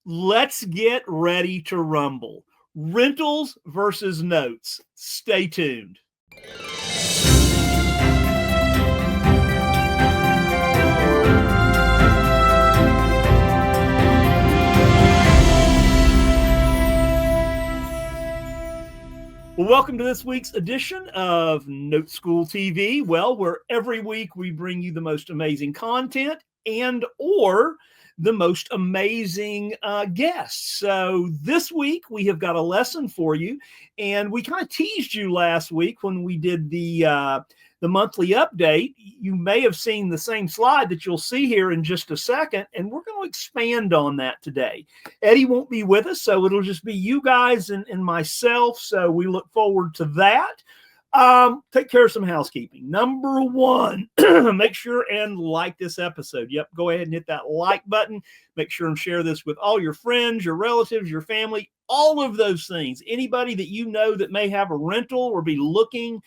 Let's get ready to rumble. Rentals versus notes. Stay tuned. Well, welcome to this week's edition of NoteSchool TV. Well, where every week we bring you the most amazing content and or the most amazing guests. So this week we have got a lesson for you, and we kind of teased you last week when we did the monthly update. You may have seen the same slide that you'll see here in just a second, and we're going to expand on that today. Eddie won't be with us, so it'll just be you guys and myself, so we look forward to that. Take care of some housekeeping. Number one, make sure and like this episode. Yep, go ahead and hit that like button. Make sure and share this with all your friends, your relatives, your family, all of those things. Anybody that you know that may have a rental or be looking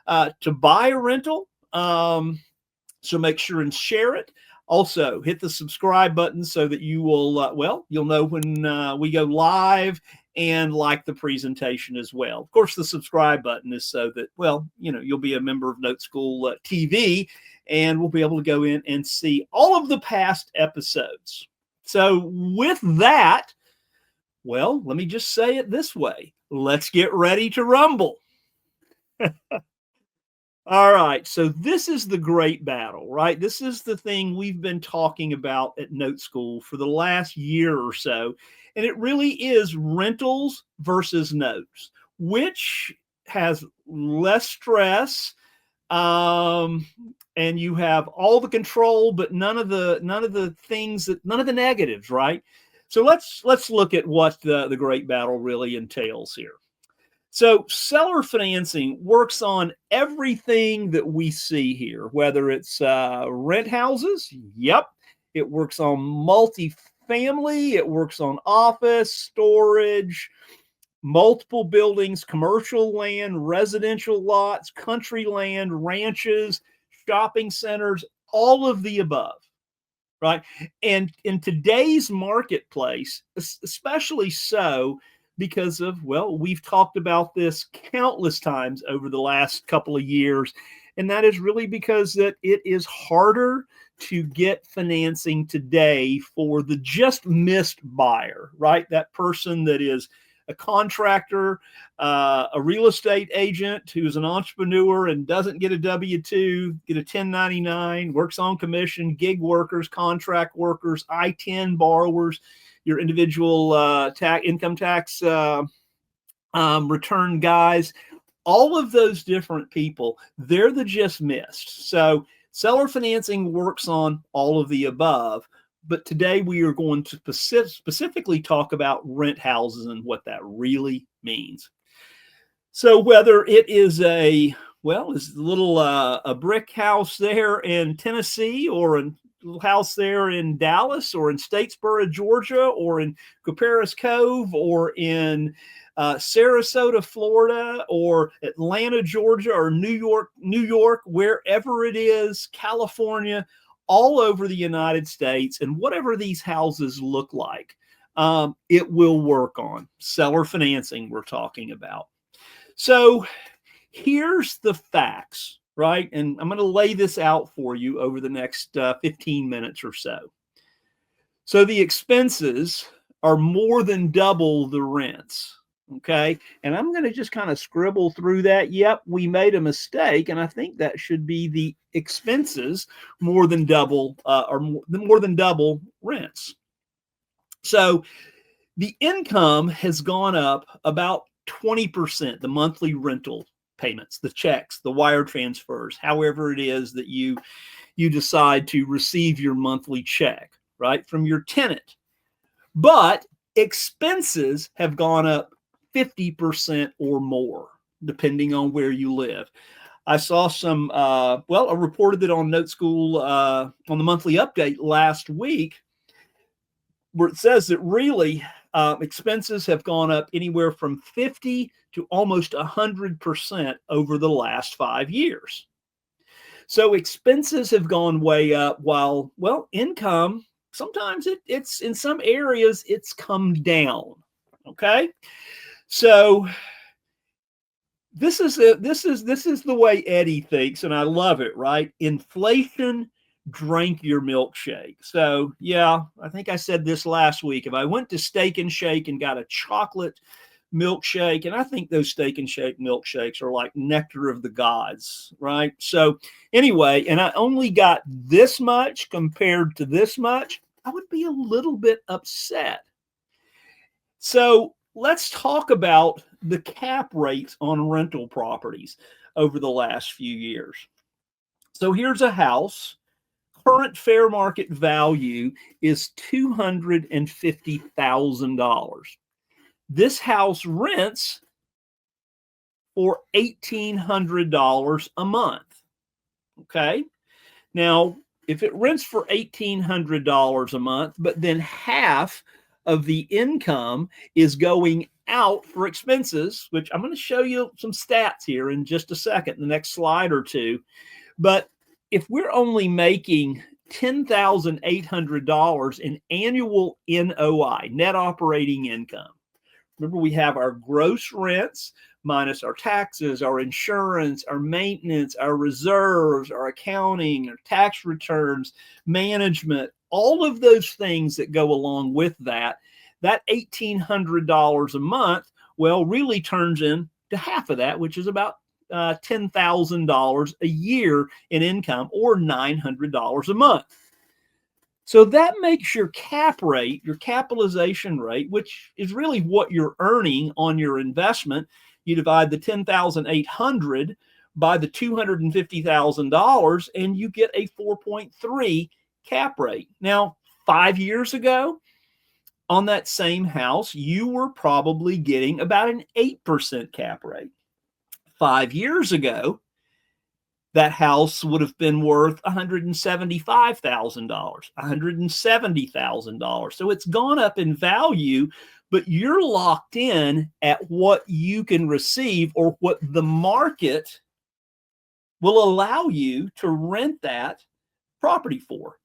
to buy a rental. So make sure and share it. Also, hit the subscribe button so that you will, you'll know when we go live, and like the presentation as well. Of course, the subscribe button is so that, you'll be a member of NoteSchool TV, and we'll be able to go in and see all of the past episodes. So with that, well, let me just say it this way. Let's get ready to rumble. All right, so this is the great battle, right? This is the thing we've been talking about at NoteSchool for the last year or so, and it really is rentals versus notes, which has less stress, and you have all the control, but none of the negatives, right? So let's look at what the great battle really entails here. So seller financing works on everything that we see here, whether it's rent houses. Yep. It works on multifamily. It works on office, storage, multiple buildings, commercial land, residential lots, country land, ranches, shopping centers, all of the above, right? And in today's marketplace, especially so, because of, we've talked about this countless times over the last couple of years, and that is really because that it is harder to get financing today for the just missed buyer, right? That person that is a contractor, a real estate agent who's an entrepreneur and doesn't get a W-2, get a 1099, works on commission, gig workers, contract workers, I-10 borrowers, your individual income tax return guys, all of those different people, they're the just missed. So seller financing works on all of the above, but today we are going to specifically talk about rent houses and what that really means. So whether it is a little a brick house there in Tennessee, or a little house there in Dallas, or in Statesboro, Georgia, or in Cooper's Cove, or in Sarasota, Florida, or Atlanta, Georgia, or New York, wherever it is, California, all over the United States, and whatever these houses look like, it will work on seller financing we're talking about. So here's the facts, right? And I'm going to lay this out for you over the next 15 minutes or so. So the expenses are more than double the rents, okay? And I'm going to just kind of scribble through that. Yep, we made a mistake, and I think that should be the expenses more than double, more than double rents. So the income has gone up about 20%, the monthly rental payments, the checks, the wire transfers, however it is that you decide to receive your monthly check, right, from your tenant. But expenses have gone up 50% or more, depending on where you live. I saw some, I reported it on NoteSchool on the monthly update last week, where it says that really expenses have gone up anywhere from 50 to almost 100% over the last 5 years. So expenses have gone way up while, income sometimes it's in some areas it's come down. Okay, so this is the way Eddie thinks, and I love it. Right, inflation drank your milkshake. So yeah, I think I said this last week. If I went to Steak and Shake and got a chocolate milkshake, and I think those Steak and Shake milkshakes are like nectar of the gods, right? So anyway, and I only got this much compared to this much, I would be a little bit upset. So let's talk about the cap rates on rental properties over the last few years. So here's a house. Current fair market value is $250,000. This house rents for $1,800 a month. Okay. Now, if it rents for $1,800 a month, but then half of the income is going out for expenses, which I'm going to show you some stats here in just a second, the next slide or two. But if we're only making $10,800 in annual NOI, net operating income, remember we have our gross rents minus our taxes, our insurance, our maintenance, our reserves, our accounting, our tax returns, management, all of those things that go along with that, that $1,800 a month, well, really turns into half of that, which is about $10,000 a year in income, or $900 a month. So that makes your cap rate, your capitalization rate, which is really what you're earning on your investment. You divide the $10,800 by the $250,000 and you get a 4.3 cap rate. Now, 5 years ago, on that same house, you were probably getting about an 8% cap rate. 5 years ago, that house would have been worth $175,000, $170,000. So it's gone up in value, but you're locked in at what you can receive or what the market will allow you to rent that property for.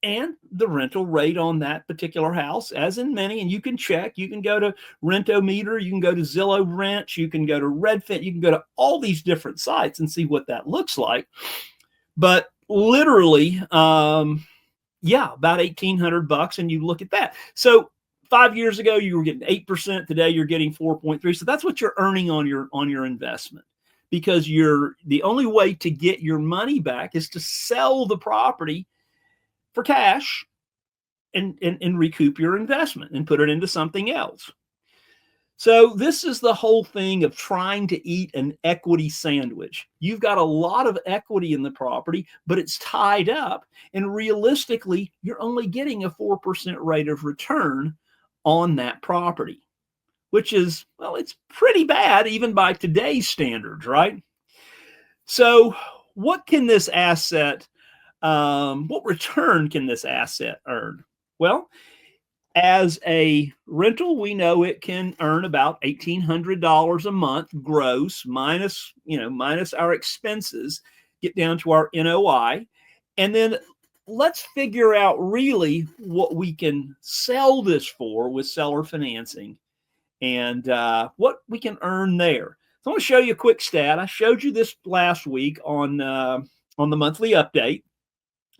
And the rental rate on that particular house, as in many, and you can check, you can go to Rentometer, you can go to Zillow Rents, you can go to Redfin, you can go to all these different sites and see what that looks like. But literally, about $1,800, and you look at that. So 5 years ago, you were getting 8%. Today, you're getting 4.3. So that's what you're earning on your investment, because the only way to get your money back is to sell the property for cash and recoup your investment and put it into something else. So this is the whole thing of trying to eat an equity sandwich. You've got a lot of equity in the property, but it's tied up. And realistically, you're only getting a 4% rate of return on that property, which is, well, it's pretty bad even by today's standards, right? So what can this asset what return can this asset earn? Well, as a rental, we know it can earn about $1,800 a month gross, minus our expenses, get down to our NOI. And then let's figure out really what we can sell this for with seller financing and what we can earn there. So I'm going to show you a quick stat. I showed you this last week on the monthly update.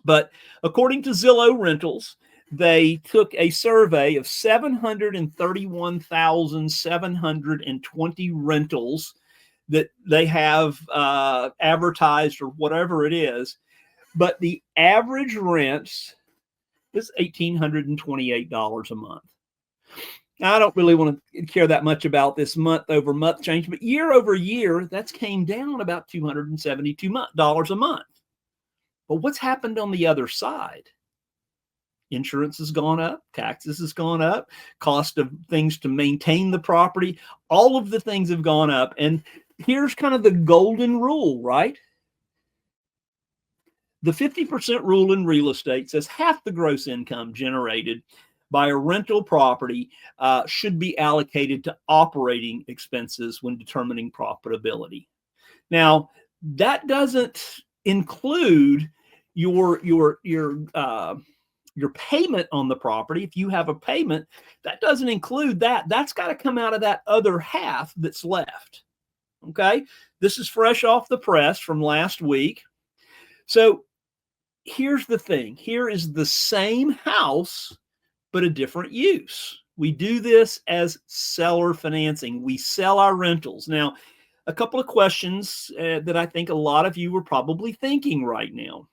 But according to Zillow Rentals, they took a survey of 731,720 rentals that they have advertised or whatever it is. But the average rents is $1,828 a month. Now, I don't really want to care that much about this month over month change, but year over year, that's came down about $272 a month. But what's happened on the other side? Insurance has gone up, taxes has gone up, cost of things to maintain the property, all of the things have gone up. And here's kind of the golden rule, right? The 50% rule in real estate says half the gross income generated by a rental property should be allocated to operating expenses when determining profitability. Now, that doesn't include your your payment on the property, if you have a payment, that doesn't include that. That's got to come out of that other half that's left. Okay, this is fresh off the press from last week. So here's the thing. Here is the same house, but a different use. We do this as seller financing. We sell our rentals. Now, a couple of questions that I think a lot of you are probably thinking right now.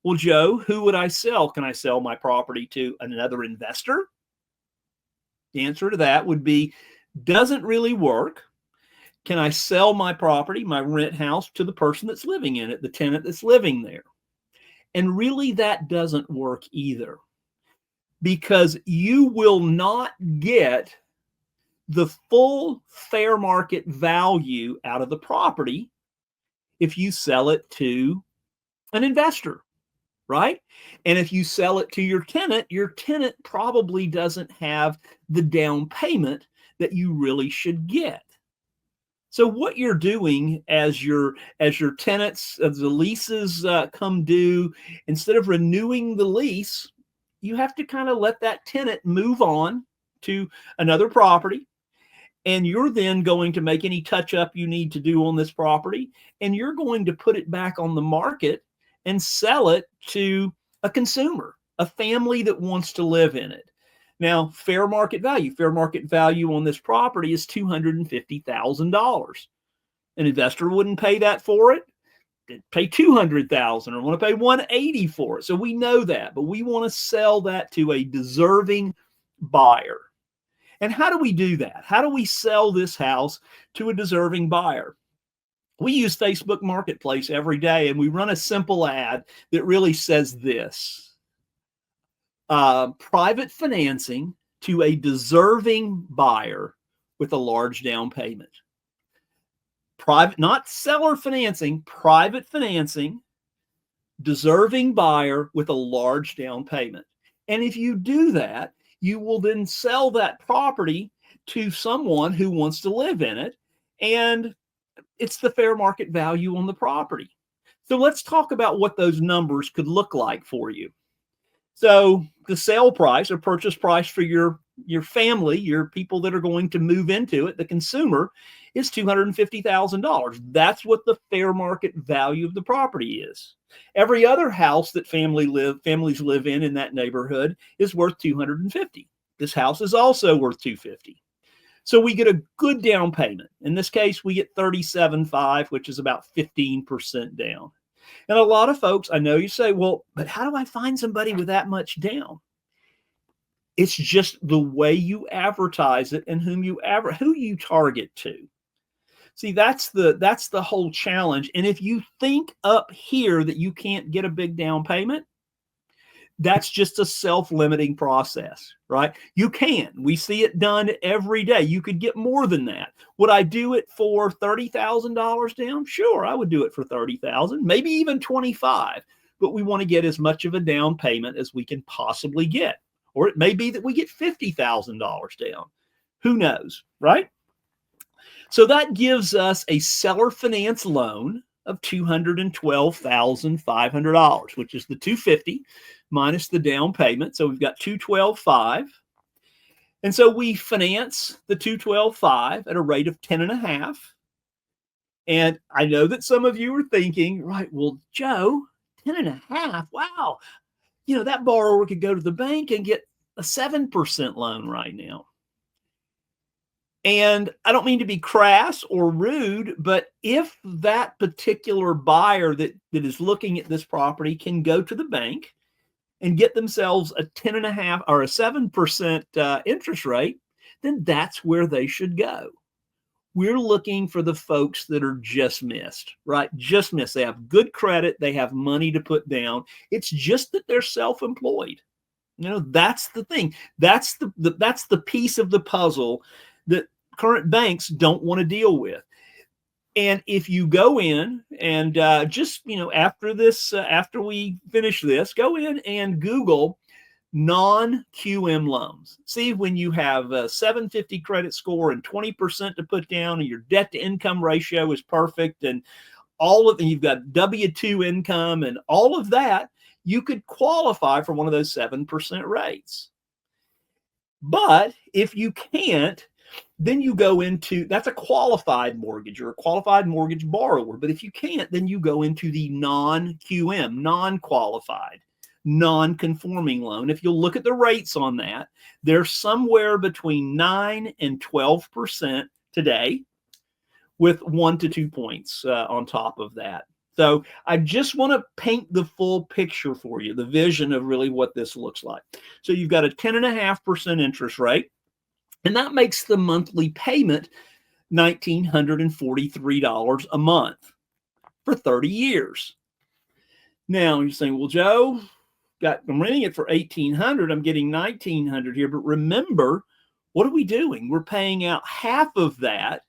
Well, Joe, who would I sell? Can I sell my property to another investor? The answer to that would be, doesn't really work. Can I sell my property, my rent house, to the person that's living in it, the tenant that's living there? And really, that doesn't work either, because you will not get the full fair market value out of the property if you sell it to an investor, right? And if you sell it to your tenant probably doesn't have the down payment that you really should get. So what you're doing as your tenants, as the leases come due, instead of renewing the lease, you have to kind of let that tenant move on to another property. And you're then going to make any touch up you need to do on this property, and you're going to put it back on the market and sell it to a consumer, a family that wants to live in it. Now, fair market value on this property is $250,000. An investor wouldn't pay that for it. They'd pay $200,000 or want to pay $180,000 for it. So we know that, but we want to sell that to a deserving buyer. And how do we do that? How do we sell this house to a deserving buyer? We use Facebook Marketplace every day, and we run a simple ad that really says this. Private financing to a deserving buyer with a large down payment. Private, not seller financing, private financing, deserving buyer with a large down payment. And if you do that, you will then sell that property to someone who wants to live in it, and it's the fair market value on the property. So let's talk about what those numbers could look like for you. So the sale price or purchase price for your family, your people that are going to move into it, the consumer, is $250,000. That's what the fair market value of the property is. Every other house that families live in that neighborhood is worth $250,000. This house is also worth $250,000. So we get a good down payment. In this case, we get $37,500, which is about 15% down. And a lot of folks, I know you say, well, but how do I find somebody with that much down? It's just the way you advertise it and who you target to. See, that's the whole challenge. And if you think up here that you can't get a big down payment, that's just a self-limiting process, right? You can. We see it done every day. You could get more than that. Would I do it for $30,000 down? Sure, I would do it for $30,000, maybe even $25,000. But we want to get as much of a down payment as we can possibly get. Or it may be that we get $50,000 down. Who knows, right? So that gives us a seller finance loan of $212,500, which is the $250,000 minus the down payment. So we've got $212,500. And so we finance the $212,500 at a rate of 10.5. And I know that some of you are thinking, right, well, Joe, 10.5, wow. You know, that borrower could go to the bank and get a 7% loan right now. And I don't mean to be crass or rude, but if that particular buyer that is looking at this property can go to the bank and get themselves a 10.5 or a 7% interest rate, then that's where they should go. We're looking for the folks that are just missed, right? Just missed. They have good credit. They have money to put down. It's just that they're self-employed. You know, that's the thing. That's the piece of the puzzle that current banks don't want to deal with. And if you go in and just, you know, after we finish this, go in and Google non-QM loans. See, when you have a 750 credit score and 20% to put down and your debt to income ratio is perfect and you've got W-2 income and all of that, you could qualify for one of those 7% rates. But if you can't, then you go into, that's a qualified mortgage or a qualified mortgage borrower. But if you can't, then you go into the non-QM, non-qualified, non-conforming loan. If you'll look at the rates on that, they're somewhere between 9 and 12% today, with 1 to 2 points on top of that. So I just want to paint the full picture for you, the vision of really what this looks like. So you've got a 10.5% interest rate, and that makes the monthly payment $1,943 a month for 30 years. Now you're saying, well, Joe, I'm renting it for $1,800. I'm getting $1,900 here. But remember, what are we doing? We're paying out half of that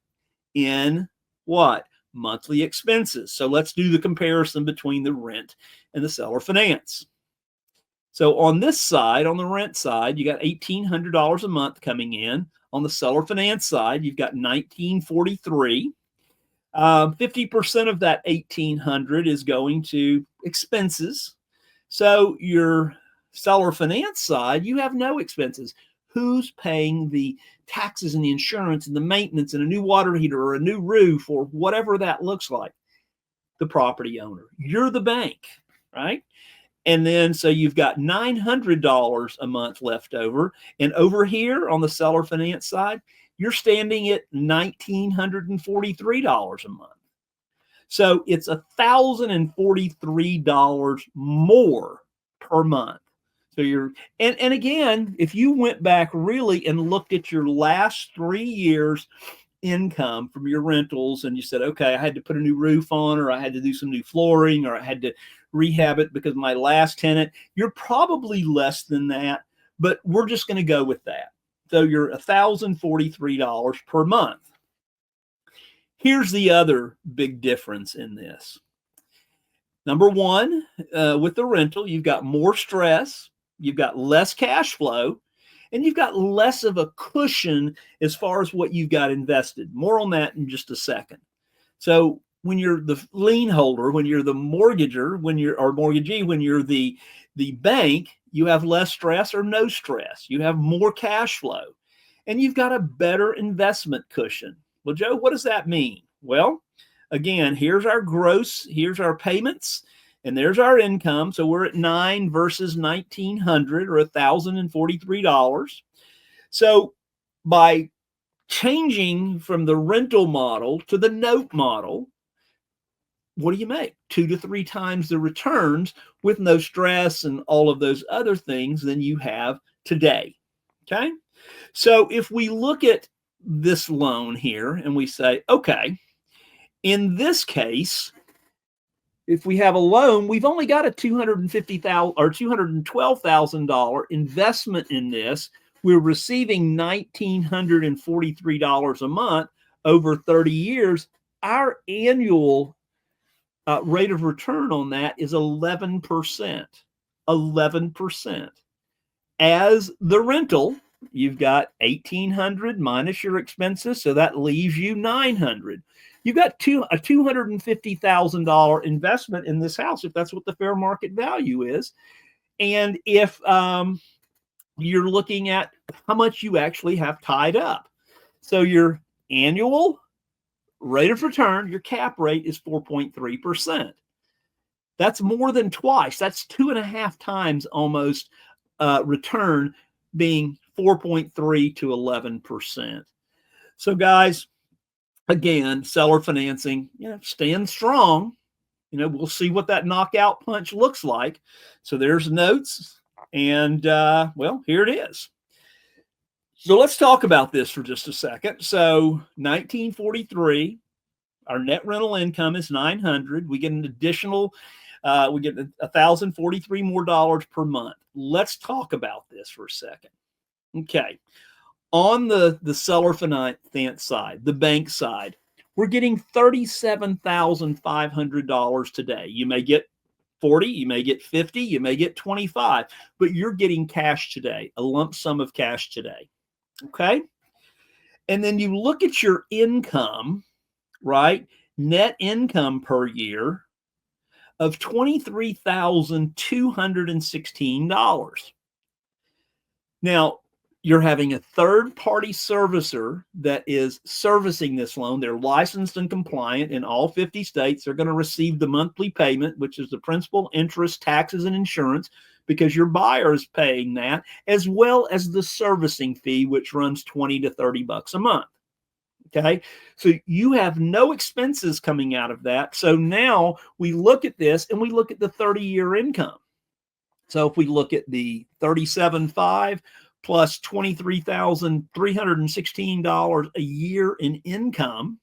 in what? Monthly expenses. So let's do the comparison between the rent and the seller finance. So on this side, on the rent side, you got $1,800 a month coming in. On the seller finance side, you've got $1,943. 50% of that $1,800 is going to expenses. So your seller finance side, you have no expenses. Who's paying the taxes and the insurance and the maintenance and a new water heater or a new roof or whatever that looks like? The property owner. You're the bank, right? And then so you've got $900 a month left over. And over here on the seller finance side, you're standing at $1,943 a month. So it's $1,043 more per month. So and again, if you went back really and looked at your last 3 years income from your rentals and you said, okay, I had to put a new roof on, or I had to do some new flooring, or I had to rehab it because my last tenant, you're probably less than that, but we're just going to go with that. So you're $1,043 per month. Here's the other big difference in this. Number one, with the rental, you've got more stress, you've got less cash flow, and you've got less of a cushion as far as what you've got invested. More on that in just a second. So when you're the lien holder, when you're the mortgager, mortgagee, when you're the bank, you have less stress or no stress. You have more cash flow, and you've got a better investment cushion. Well, Joe, what does that mean? Well, again, here's our gross, here's our payments, and there's our income. So we're at 9 versus 1,900, or $1,043. So by changing from the rental model to the note model, what do you make? 2 to 3 times the returns with no stress and all of those other things than you have today. Okay. So if we look at this loan here and we say, okay, in this case, if we have a loan, we've only got a $250,000 or $212,000 investment in this. We're receiving $1,943 a month over 30 years. Our annual rate of return on that is 11%. 11%. As the rental, you've got $1,800 minus your expenses, so that leaves you $900. You've got a $250,000 investment in this house, if that's what the fair market value is. And if you're looking at how much you actually have tied up, so your annual rate of return, your cap rate, is 4.3%. That's more than twice. That's 2.5 times almost return, being 4.3 to 11%. So guys, again, seller financing, stand strong. We'll see what that knockout punch looks like. So there's notes, and well, here it is. So let's talk about this for just a second. So 1943, our net rental income is $900. We get an additional, we get $1,043 more dollars per month. Let's talk about this for a second. Okay. On the seller finance side, the bank side, we're getting $37,500 today. You may get 40, you may get 50, you may get 25, but you're getting cash today, a lump sum of cash today. Okay. And then you look at your income, right? Net income per year of $23,216. Now, you're having a third-party servicer that is servicing this loan. They're licensed and compliant in all 50 states. They're going to receive the monthly payment, which is the principal, interest, taxes, and insurance, because your buyer is paying that, as well as the servicing fee, which runs $20 to $30 a month. Okay, so you have no expenses coming out of that. So now we look at this and we look at the 30-year income. So if we look at the 37.5 plus $23,316 a year in income,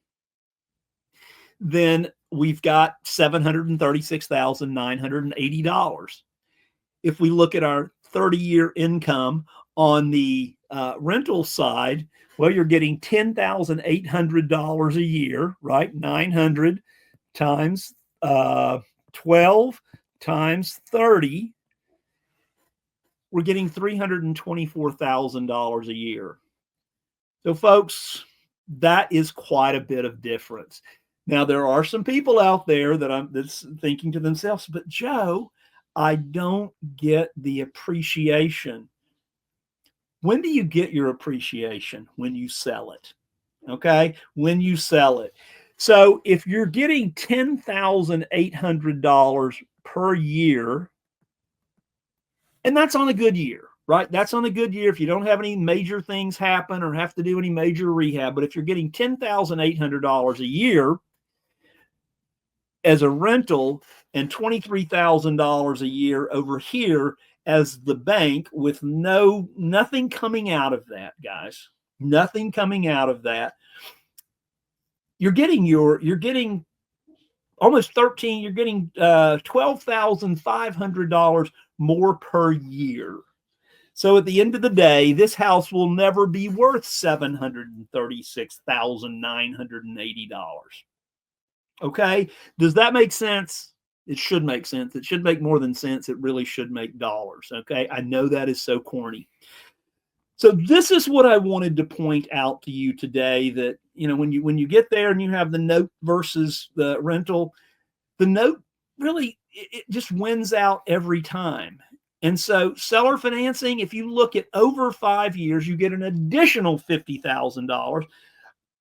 then we've got $736,980. If we look at our 30-year income on the rental side, well, you're getting $10,800 a year, right? 900 times 12 times 30. We're getting $324,000 a year. So, folks, that is quite a bit of difference. Now, there are some people out there that's thinking to themselves, but Joe, I don't get the appreciation. When do you get your appreciation? When you sell it. Okay? When you sell it. So if you're getting $10,800 per year, and that's on a good year, right? That's on a good year if you don't have any major things happen or have to do any major rehab. But if you're getting $10,800 a year as a rental and $23,000 a year over here as the bank with nothing coming out of that, guys, nothing coming out of that, you're getting almost you're getting $12,500 more per year. So at the end of the day, this house will never be worth $736,980. Okay, does that make sense? It should make sense. It should make more than sense. It really should make dollars. Okay, I know that is so corny. So this is what I wanted to point out to you today, that, you know, when you get there and you have the note versus the rental, the note really, it just wins out every time. And so seller financing, if you look at over 5 years, you get an additional $50,000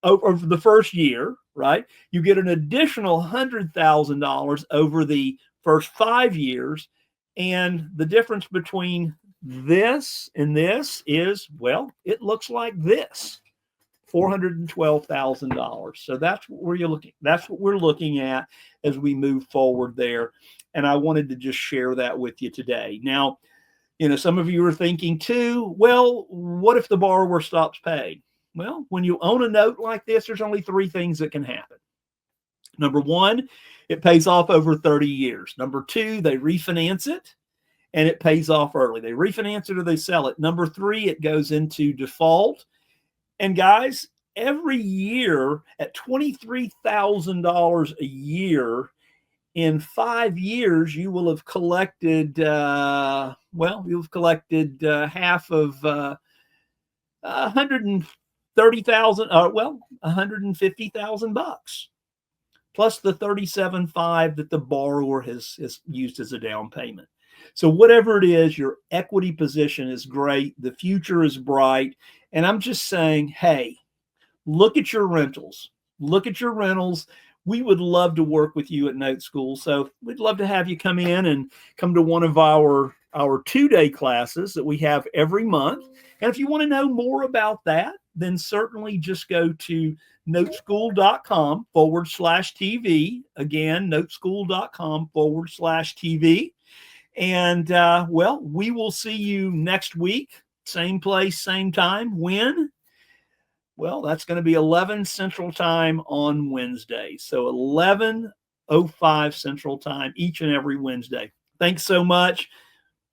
over the first year, right? You get an additional $100,000 over the first 5 years. And the difference between this and this is, well, it looks like this, $412,000. So that's what we're looking at as we move forward there. And I wanted to just share that with you today. Now, you know, some of you are thinking too, well, what if the borrower stops paying? Well, when you own a note like this, there's only 3 things that can happen. Number 1, it pays off over 30 years. Number 2, they refinance it and it pays off early. They refinance it or they sell it. Number 3, it goes into default. And guys, every year at $23,000 a year, in 5 years, you will have collected, half of $150,000, plus the $37,500 that the borrower has used as a down payment. So whatever it is, your equity position is great. The future is bright. And I'm just saying, hey, look at your rentals. Look at your rentals. We would love to work with you at Note School. So we'd love to have you come in and come to one of our 2-day classes that we have every month. And if you want to know more about that, then certainly just go to noteschool.com/TV. Again, noteschool.com/TV. And well, we will see you next week. Same place, same time. When? Well, that's going to be 11 Central Time on Wednesday. So 11:05 Central Time each and every Wednesday. Thanks so much.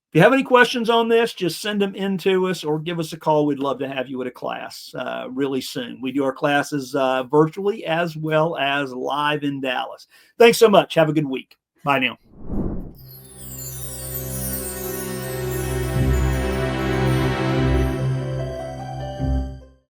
If you have any questions on this, just send them in to us or give us a call. We'd love to have you at a class really soon. We do our classes virtually as well as live in Dallas. Thanks so much. Have a good week. Bye now.